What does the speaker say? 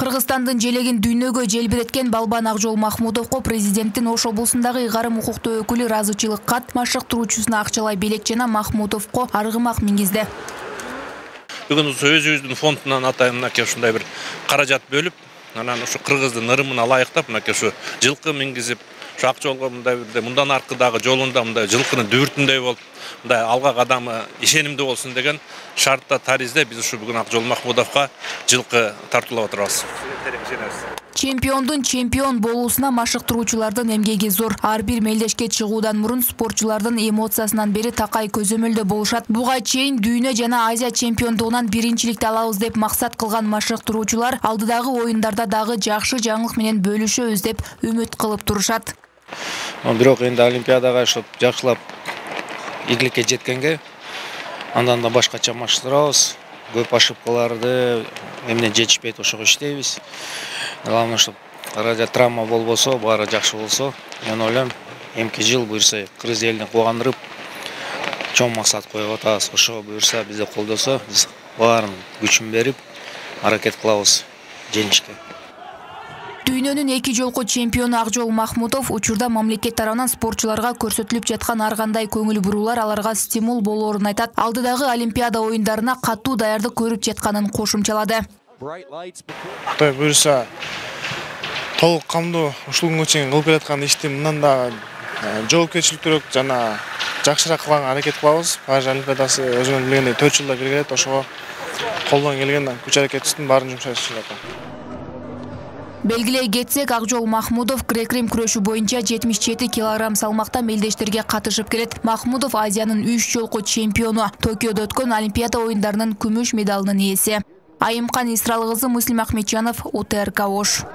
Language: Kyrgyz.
Кыргызстандын желегин дүйнөгө желбиреткен Балбан Акжол Махмудовго президенттин Ош облусундагы ыйгарым укуктуу өкүлү ыраазычылык кат, машыктыруучусуна акчалай белек жана Махмудовго аргымак мингизди. Бүгүн өзүбүздүн фондунан атайын ушундай бир каражат бөлүп, анан ушу кыргыздын ырымына ылайыктап, ушу жылкы мингизип, ушу ак жолго мындан аркыдагы жолунда мындай жылкынын дүбүртүндөй болуп, мындай алга кадамы ишенимдүү болсун деген шартта таризде биз ушу бүгүн Акжол Махмудовго жылкы тартуулап отурабыз. Чемпиондун чемпион болуусуна машыктыруучулардын эмгеги зор. Ар бир мелдешке чыгуудан мурун спортчулардын эмоциясынан бери такай көзөмөлдө болушат. Буга чейин дүйнө жана Азия чемпиондугунан биринчиликти алабыз деп максат кылган машыктыруучулар алдыдагы оюндарда дагы жакшы жаңылык менен бөлүшөбүз деп үмүт кылып турушат. Бирок энди Олимпиадага ошо жакшылап ийгиликке жеткенге андан да башкача машыктырабыз. Көп ошибкаларды эмне жетишпейт, ошого иштейбиз. Главное, чтобы травма болбосо, баары жакшы болсо, мен ойлойм, эмки жыл буюрса кыргыз элин кубандырып, чоң максат коюп атабыз. Ошого буюрса, бизди колдосо, биз баарын күчүн берип, аракет кылабыз жеңишке. Дүйнөнүн 2 жолку чемпиону Акжол Махмудов учурда мамлекет тарабынан спортчуларга көрсөтүлүп жаткан ар кандай көңүл буруулар аларга стимул болоорун айтат. Алдыдагы Олимпиада оюндарына катуу даярдык көрүп жатканын кошумчалады. Кудай буюрса, толук камдуу ушул күнгө чейин кылып келаткан ишти мындан да жоопкерчиликтүүрөөк жана жакшыраак кылганга аракет кылабыз. Париж Олимпиадасы өзүңөр билгендей 4 жылда бир келет, ошого колдон келген күч аракетибиздин баарын жумшайбыз. Белгилей кетсек, Акжол Махмудов грек-рим күрөшү боюнча 77 килограмм салмакта мелдештерге катышып келет. Махмудов Азиянын 3 жолку чемпиону, Токиодо өткөн Олимпиада оюндарынын күмүш медалынын ээси. Айымкан Исралгызы, Муслим Ахметжанов, УТРК Ош.